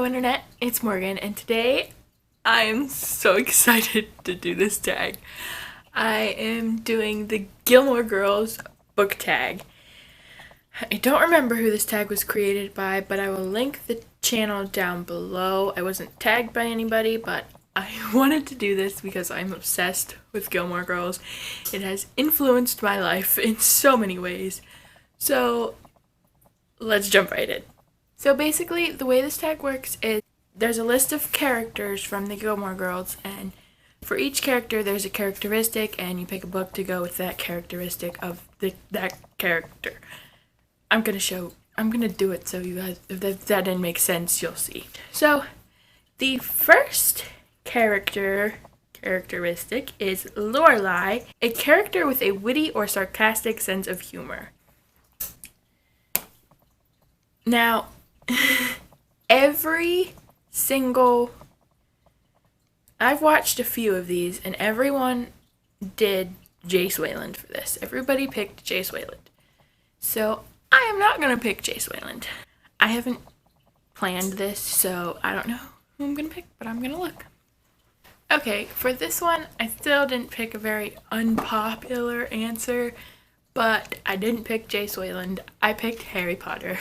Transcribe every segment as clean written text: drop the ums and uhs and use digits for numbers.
Hello Internet, it's Morgan, and today I am so excited to do this tag. I am doing the Gilmore Girls book tag. I don't remember who this tag was created by, but I will link the channel down below. I wasn't tagged by anybody, but I wanted to do this because I'm obsessed with Gilmore Girls. It has influenced my life in so many ways. So let's jump right in. So basically, the way this tag works is there's a list of characters from the Gilmore Girls, and for each character there's a characteristic, and you pick a book to go with that characteristic of that character. I'm gonna do it so you guys, if that didn't make sense, you'll see. So, the first characteristic is Lorelai, a character with a witty or sarcastic sense of humor. Now, I've watched a few of these, and everyone did Jace Wayland for this. Everybody picked Jace Wayland. So, I am not going to pick Jace Wayland. I haven't planned this, so I don't know who I'm going to pick, but I'm going to look. Okay, for this one, I still didn't pick a very unpopular answer, but I didn't pick Jace Wayland. I picked Harry Potter.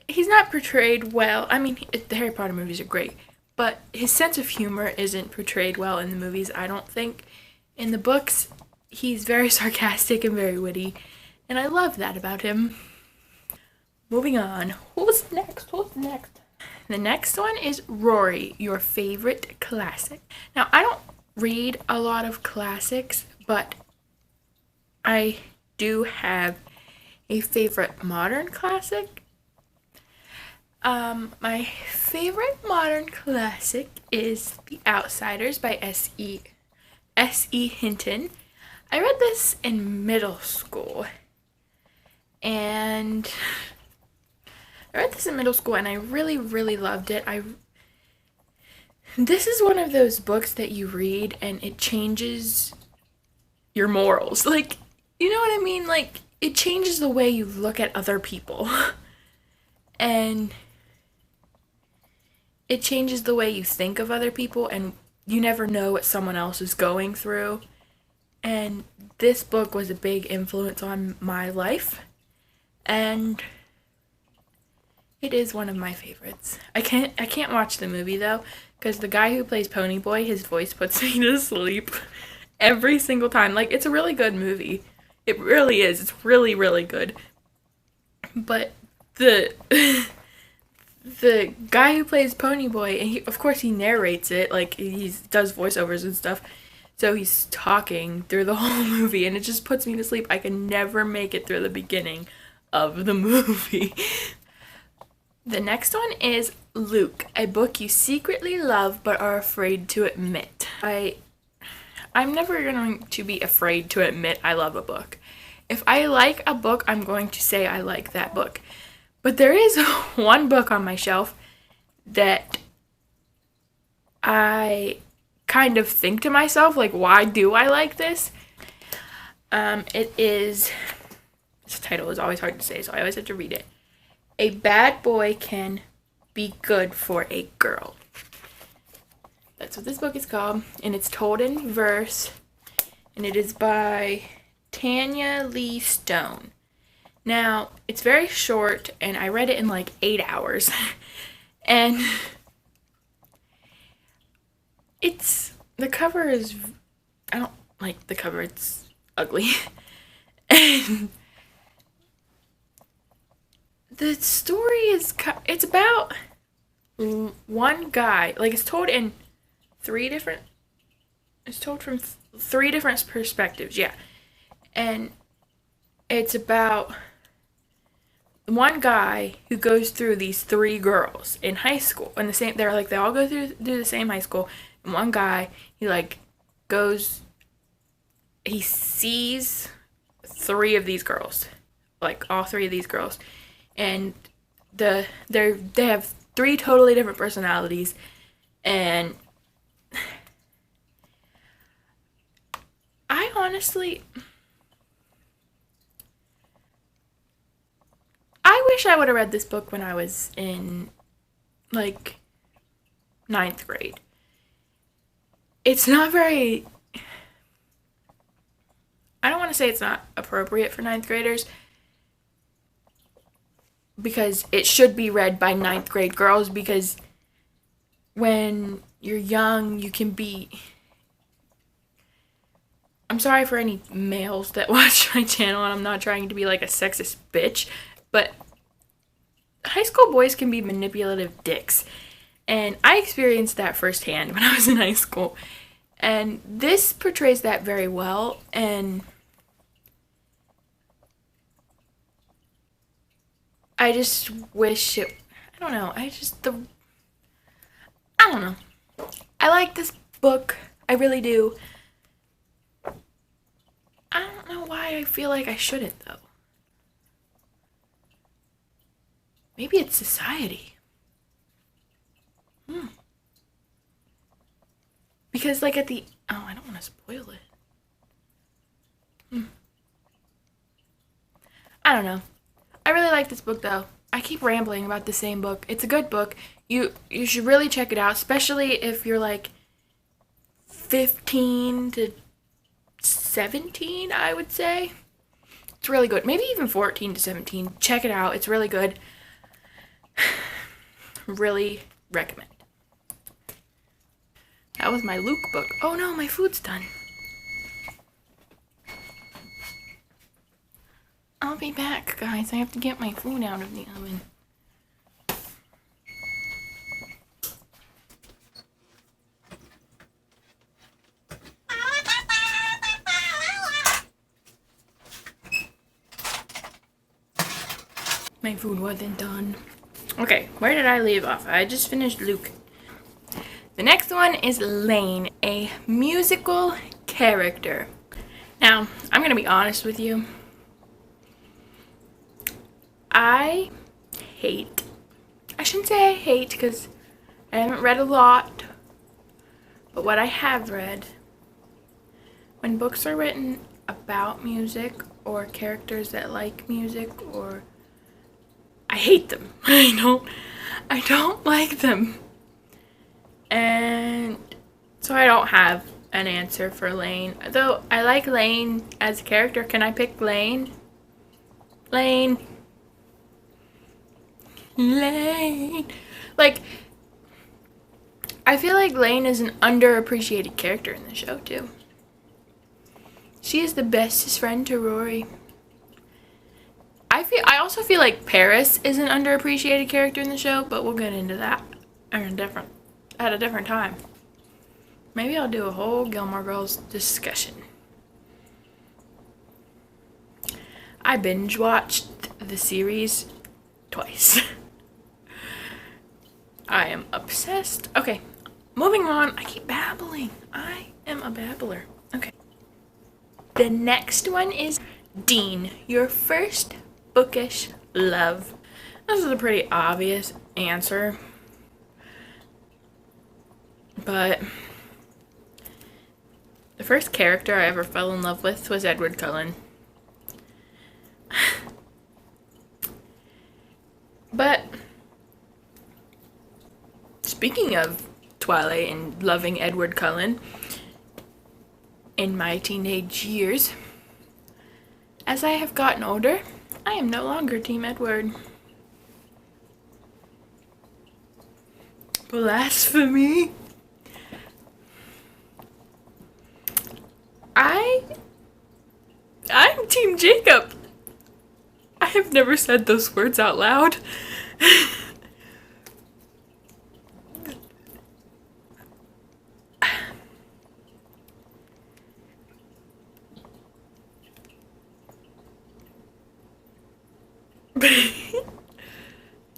He's not portrayed well. I mean, the Harry Potter movies are great, but his sense of humor isn't portrayed well in the movies, I don't think. In the books, he's very sarcastic and very witty, and I love that about him. Moving on. Who's next? The next one is Rory, your favorite classic. Now, I don't read a lot of classics, but I do have a favorite modern classic. My favorite modern classic is The Outsiders by S.E. Hinton. I read this in middle school, and I really, really loved it. This is one of those books that you read and it changes your morals. Like, you know what I mean? Like, it changes the way you look at other people. And it changes the way you think of other people, and you never know what someone else is going through. And this book was a big influence on my life, and it is one of my favorites. I can't watch the movie though, because the guy who plays Ponyboy, his voice puts me to sleep every single time. Like, it's a really good movie. It really is. It's really, really good. But the guy who plays Ponyboy, and of course he narrates it, like he does voiceovers and stuff, so he's talking through the whole movie, and it just puts me to sleep. I can never make it through the beginning of the movie. The next one is Luke, a book you secretly love but are afraid to admit. I'm never going to be afraid to admit I love a book. If I like a book, I'm going to say I like that book. But there is one book on my shelf that I kind of think to myself, like, why do I like this? This title is always hard to say, so I always have to read it. A Bad Boy Can Be Good for a Girl. That's what this book is called, and it's told in verse, and it is by Tanya Lee Stone. Now, it's very short, and I read it in like 8 hours. And the cover is, I don't like the cover, it's ugly. And the story is, it's about one guy, like it's told from 3 different perspectives, yeah. And it's about one guy who goes through these 3 girls in high school, and they all go through the same high school, and one guy, he sees 3 of these girls, like all 3 of these girls, and they have 3 totally different personalities, and I honestly, I wish I would have read this book when I was in like 9th grade. It's not very, I don't want to say it's not appropriate for 9th graders, because it should be read by 9th grade girls, because when you're young, you can be, I'm sorry for any males that watch my channel, and I'm not trying to be like a sexist bitch, but high school boys can be manipulative dicks. And I experienced that firsthand when I was in high school. And this portrays that very well. And I just wish it, I don't know, I don't know. I like this book. I really do. I don't know why I feel like I shouldn't, though. Maybe it's society. Because, like, at the... Oh, I don't want to spoil it. I don't know. I really like this book, though. I keep rambling about the same book. It's a good book. You should really check it out, especially if you're, like, 15 to 17, I would say. It's really good. Maybe even 14 to 17. Check it out. It's really good. Really recommend. That was my Luke book. Oh no, my food's done. I'll be back, guys. I have to get my food out of the oven. My food wasn't done. Okay, where did I leave off? I just finished Luke. The next one is Lane, a musical character. Now, I'm going to be honest with you. I shouldn't say I hate, because I haven't read a lot. But what I have read, when books are written about music or characters that like music, or I hate them. I don't like them. And so I don't have an answer for Lane. Though I like Lane as a character. Can I pick Lane? Lane. Like, I feel like Lane is an underappreciated character in the show, too. She is the bestest friend to Rory. I also feel like Paris is an underappreciated character in the show, but we'll get into that at a different time. Maybe I'll do a whole Gilmore Girls discussion. I binge watched the series twice. I am obsessed. Okay, moving on. I keep babbling. I am a babbler. Okay. The next one is Dean, your first bookish love. This is a pretty obvious answer. But the first character I ever fell in love with was Edward Cullen. But speaking of Twilight and loving Edward Cullen, in my teenage years, as I have gotten older, I am no longer Team Edward. Blasphemy. I'm Team Jacob. I have never said those words out loud.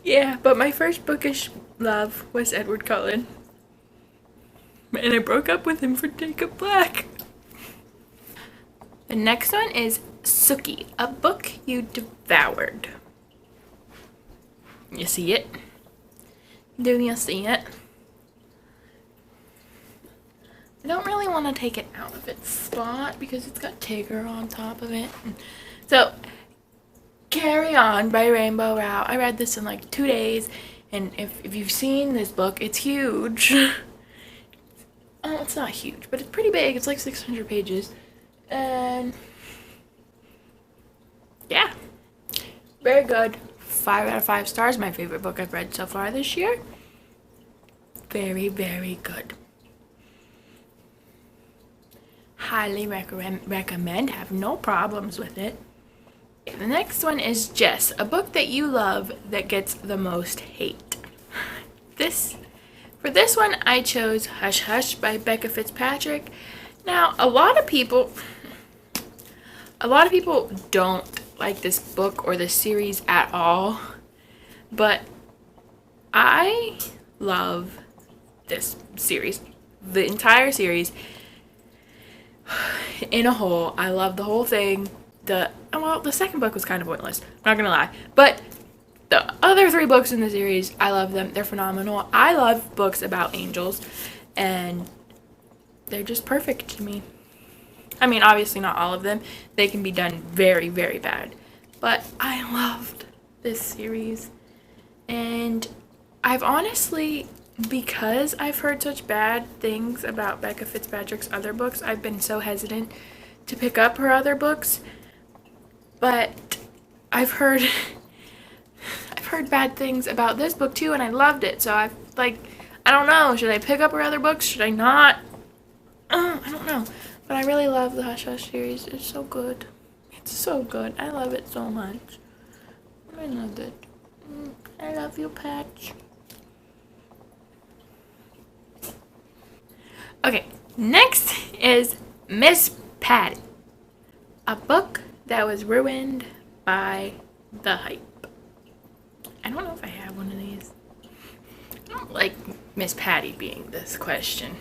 Yeah, but my first bookish love was Edward Cullen. And I broke up with him for Jacob Black. The next one is Sookie, a book you devoured. You see it? Do you see it? I don't really want to take it out of its spot because it's got Tigger on top of it. So, Carry On by Rainbow Rowell. I read this in like 2 days. And if you've seen this book, it's huge. Oh, it's not huge, but it's pretty big. It's like 600 pages. And yeah, very good. 5 out of 5 stars. My favorite book I've read so far this year. Very, very good. Highly recommend. Have no problems with it. The next one is Jess, a book that you love that gets the most hate. For this one, I chose Hush Hush by Becca Fitzpatrick. Now, a lot of people don't like this book or this series at all, but I love this series, the entire series in a whole. I love the whole thing. The second book was kind of pointless, not gonna lie, but the other 3 books in the series, I love them. They're phenomenal. I love books about angels, and they're just perfect to me. I mean, obviously not all of them. They can be done very, very bad. But I loved this series. And I've honestly, because I've heard such bad things about Becca Fitzpatrick's other books, I've been so hesitant to pick up her other books. But I've heard bad things about this book too, and I loved it. So I don't know, should I pick up her other books? Should I not? I don't know. But I really love the Hush Hush series. It's so good. It's so good. I love it so much. I love it. I love you, Patch. Okay, next is Miss Patty, a book that was ruined by the hype. I don't know if I have one of these. I don't like Miss Patty being this question.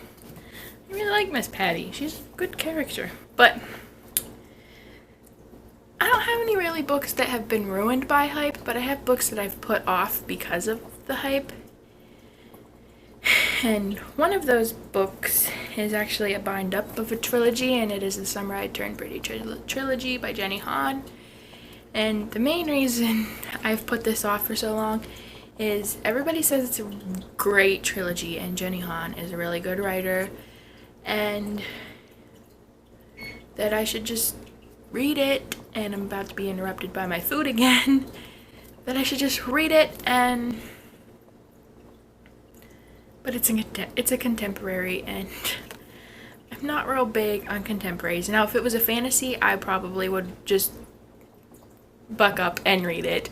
I really like Miss Patty. She's a good character. But I don't have any really books that have been ruined by hype, but I have books that I've put off because of the hype. And one of those books is actually a bind-up of a trilogy, and it is the Summer I Turned Pretty trilogy by Jenny Han. And the main reason I've put this off for so long is everybody says it's a great trilogy, and Jenny Han is a really good writer, and that I should just read it, and I'm about to be interrupted by my food again, that I should just read it, but it's a contemporary, and I'm not real big on contemporaries. Now, if it was a fantasy, I probably would just buck up and read it.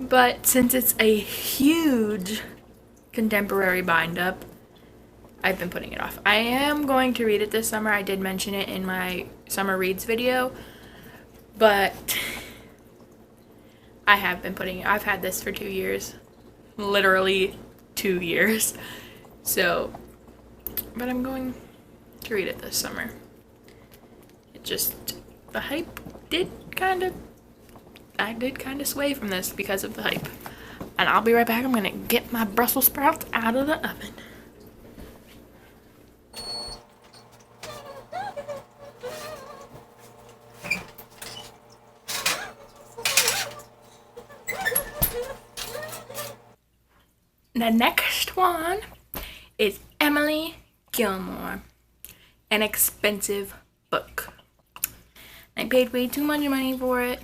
But since it's a huge contemporary bind-up, I've been putting it off. I am going to read it this summer. I did mention it in my summer reads video, but I have been putting it. I've had this for 2 years. Literally 2 years. So, but I'm going to read it this summer. The hype I did kind of sway from this because of the hype. And I'll be right back. I'm going to get my Brussels sprouts out of the oven. The next one is Emily Gilmore, An Expensive Book. I paid way too much money for it,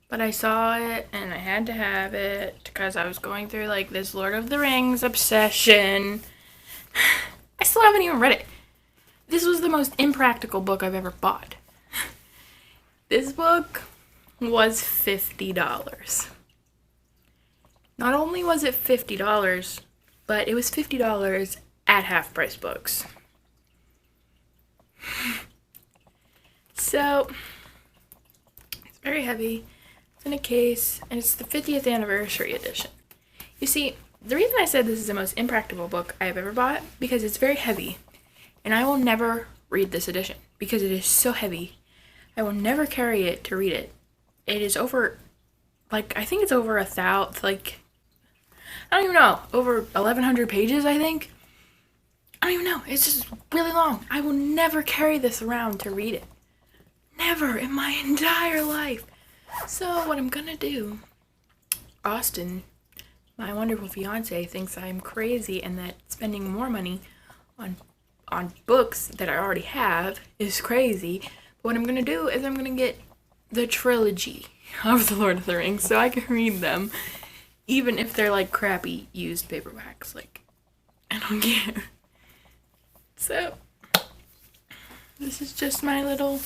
but I saw it and I had to have it because I was going through like this Lord of the Rings obsession. I still haven't even read it. This was the most impractical book I've ever bought. This book was $50. Not only was it $50, but it was $50 at Half Price Books. So, it's very heavy. It's in a case, and it's the 50th anniversary edition. You see, the reason I said this is the most impractical book I have ever bought, because it's very heavy, and I will never read this edition, because it is so heavy. I will never carry it to read it. It is over, I think it's over 1,000, I don't even know, over 1,100 pages, I think. I don't even know. It's just really long. I will never carry this around to read it. Never in my entire life. So what I'm gonna do, Austin my wonderful fiance thinks I'm crazy and that spending more money on books that I already have is crazy. But what I'm gonna do is I'm gonna get the trilogy of the Lord of the Rings so I can read them, even if they're like crappy used paperbacks. Like, I don't care. So this is just my little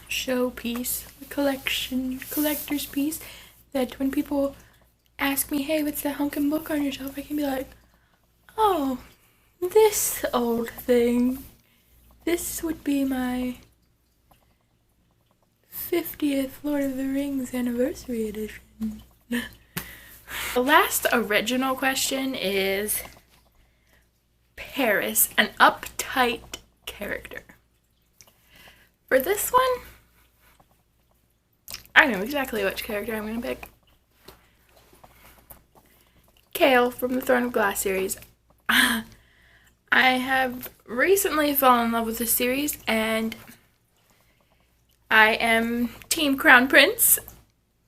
showpiece, a collector's piece, that when people ask me, hey, what's that hunkin' book on your shelf, I can be like, oh, this old thing. This would be my 50th Lord of the Rings anniversary edition. The last original question is Paris, an uptight character. For this one, I know exactly which character I'm going to pick. Kale from the Throne of Glass series. I have recently fallen in love with this series, and I am Team Crown Prince.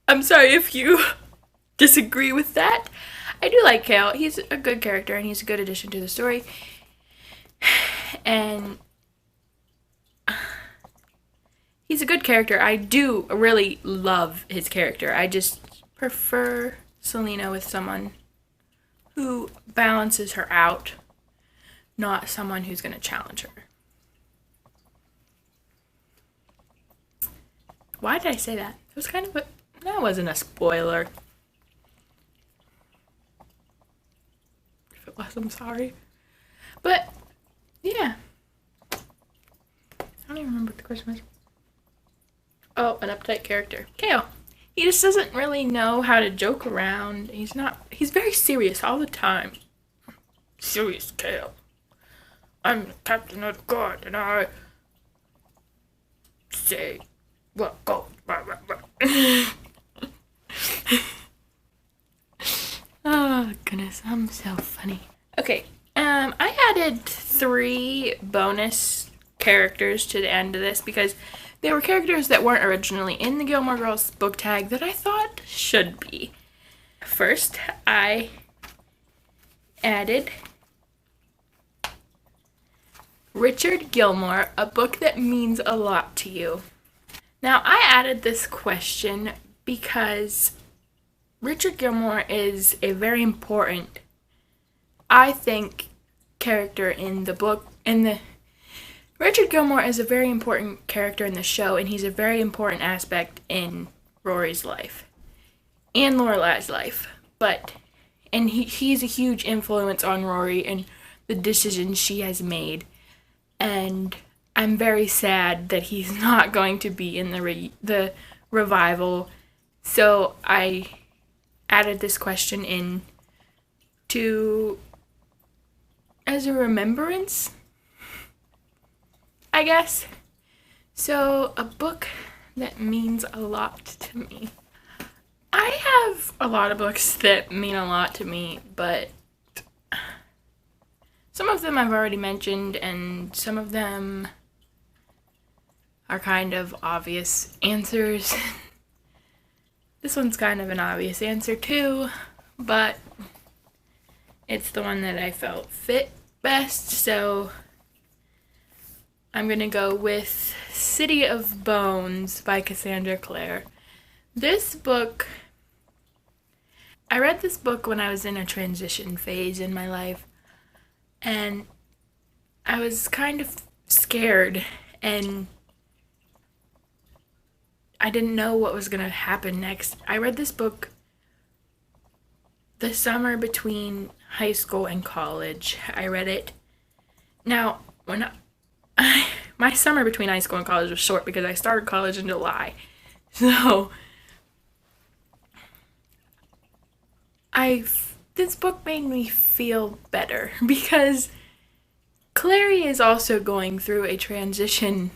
I'm sorry if you disagree with that. I do like Kale. He's a good character, and he's a good addition to the story. And he's a good character. I do really love his character. I just prefer Selena with someone who balances her out, not someone who's going to challenge her. Why did I say that? It was kind of a... That wasn't a spoiler. If it was, I'm sorry. But, yeah. I don't even remember what the question was. Oh, an uptight character. Kale. He just doesn't really know how to joke around. He's very serious all the time. Serious Kale. I'm the captain of the guard, and I say, well, go. Oh, goodness, I'm so funny. Okay, I added 3 bonus characters to the end of this because they were characters that weren't originally in the Gilmore Girls book tag that I thought should be. First, I added Richard Gilmore, a book that means a lot to you. Now, I added this question because Richard Gilmore is a very important, I think, character in the book. Richard Gilmore is a very important character in the show, and he's a very important aspect in Rory's life and Lorelai's life. And he's a huge influence on Rory and the decisions she has made. And I'm very sad that he's not going to be in the revival. So I added this question in as a remembrance, I guess. So, a book that means a lot to me. I have a lot of books that mean a lot to me, but some of them I've already mentioned, and some of them are kind of obvious answers. This one's kind of an obvious answer too, but it's the one that I felt fit best, so I'm gonna go with City of Bones by Cassandra Clare. This book, I read this book when I was in a transition phase in my life, and I was kind of scared, and I didn't know what was gonna happen next. I read this book the summer between high school and college. I read it. Now, my summer between high school and college was short because I started college in July. So, this book made me feel better because Clary is also going through a transition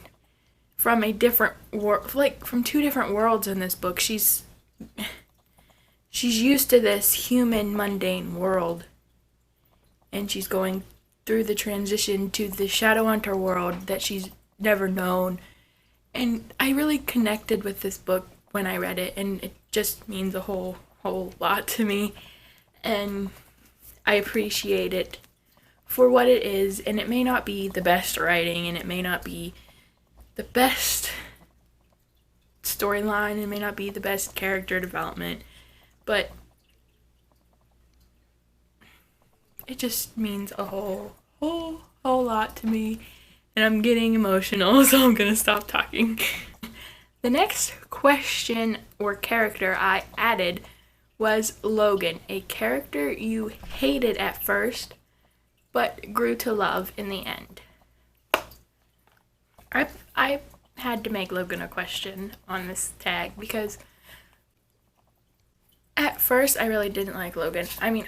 from a different world, like from 2 different worlds in this book. She's used to this human, mundane world, and she's going through the transition to the Shadowhunter world that she's never known. And I really connected with this book when I read it, and it just means a whole lot to me. and I appreciate it for what it is, and it may not be the best writing, and it may not be the best storyline, it may not be the best character development, but it just means a whole lot to me, and I'm getting emotional, so I'm gonna stop talking. The next question or character I added was Logan, a character you hated at first, but grew to love in the end. I had to make Logan a question on this tag because at first I really didn't like Logan. I mean,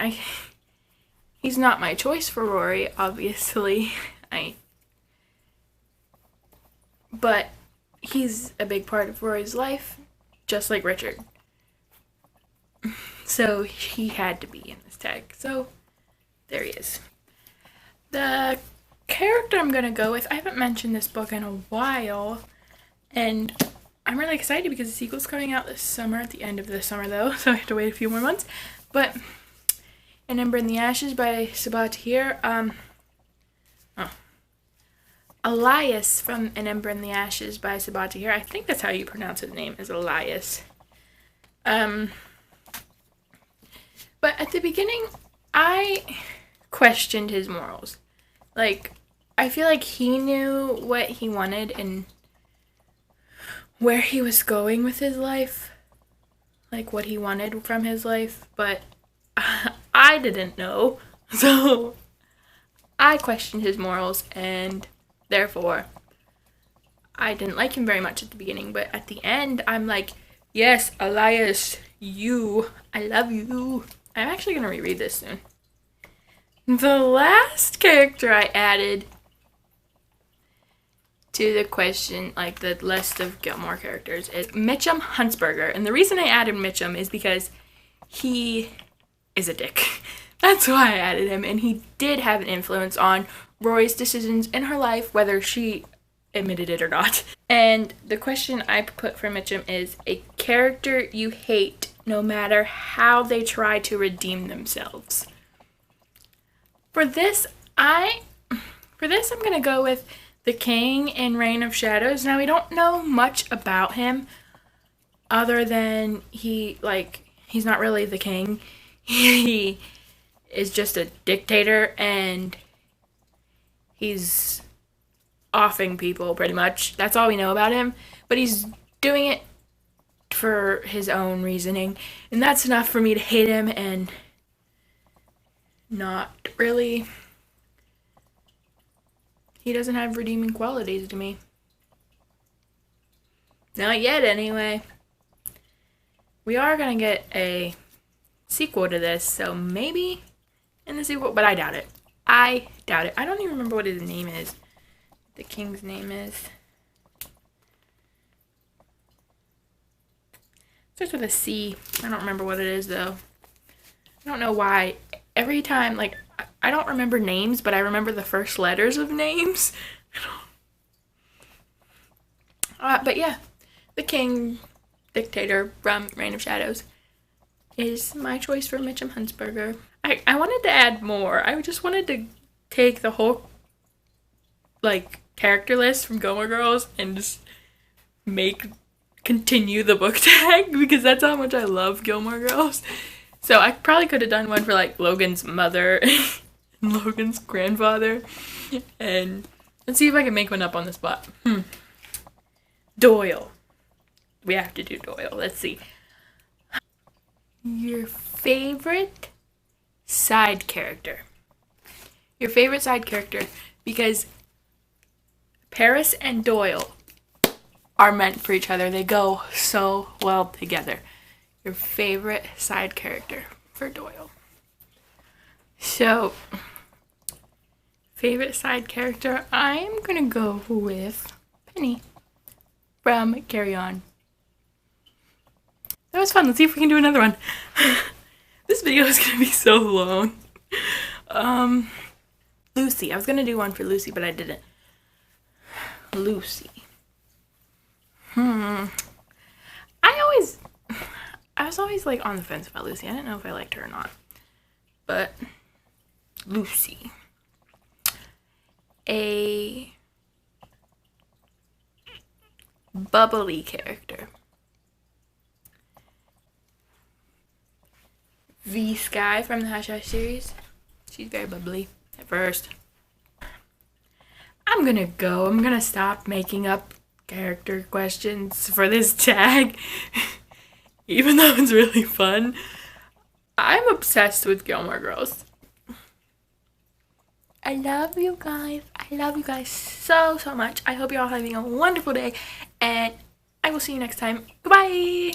he's not my choice for Rory, obviously. But he's a big part of Rory's life, just like Richard. So he had to be in this tag. So there he is. The character I'm gonna go with, I haven't mentioned this book in a while, and I'm really excited because the sequel's coming out this summer, at the end of the summer though, so I have to wait a few more months. But An Ember in the Ashes by Sabaa Tahir. Elias from An Ember in the Ashes by Sabaa Tahir. I think that's how you pronounce his name, is Elias. But at the beginning, I questioned his morals. Like, I feel like he knew what he wanted and where he was going with his life. Like, what he wanted from his life. But I didn't know. So, I questioned his morals, and therefore, I didn't like him very much at the beginning. But at the end, I'm like, yes, Elias, I love you. I'm actually going to reread this soon. The last character I added to the question, like the list of Gilmore characters, is Mitchum Huntsberger. And the reason I added Mitchum is because he is a dick. That's why I added him. And he did have an influence on Rory's decisions in her life, whether she admitted it or not. And the question I put for Mitchum is a character you hate no matter how they try to redeem themselves. For this, I'm going to go with the King in Reign of Shadows. Now, we don't know much about him other than he's not really the king. He is just a dictator, and he's offing people, pretty much. That's all we know about him. But he's doing it for his own reasoning, and that's enough for me to hate him and not really. He doesn't have redeeming qualities to me. Not yet, anyway. We are going to get a sequel to this, so maybe in the sequel, but I doubt it. I don't even remember what his name is. The king's name is. Starts with a C. I don't remember what it is, though. I don't know why. Every time, I don't remember names, but I remember the first letters of names. But yeah, the king dictator from Reign of Shadows is my choice for Mitchum Huntsberger. I wanted to add more. I just wanted to take the whole character list from Gilmore Girls and just continue the book tag because that's how much I love Gilmore Girls. So I probably could have done one for Logan's mother and Logan's grandfather. And let's see if I can make one up on the spot. Doyle. We have to do Doyle. Let's see. Your favorite side character. Your favorite side character, because Paris and Doyle are meant for each other. They go so well together. Your favorite side character for Doyle. So, favorite side character, I'm gonna go with Penny from Carry On. That was fun. Let's see if we can do another one. This video is gonna be so long. Lucy. I was gonna do one for Lucy, but I didn't. Lucy. I was always on the fence about Lucy. I didn't know if I liked her or not. but Lucy. A bubbly character. V Sky from the Hush Hush series. She's very bubbly at first. I'm gonna stop making up character questions for this tag. Even though it's really fun. I'm obsessed with Gilmore Girls. I love you guys. I love you guys so much. I hope you're all having a wonderful day, and I will see you next time. Goodbye.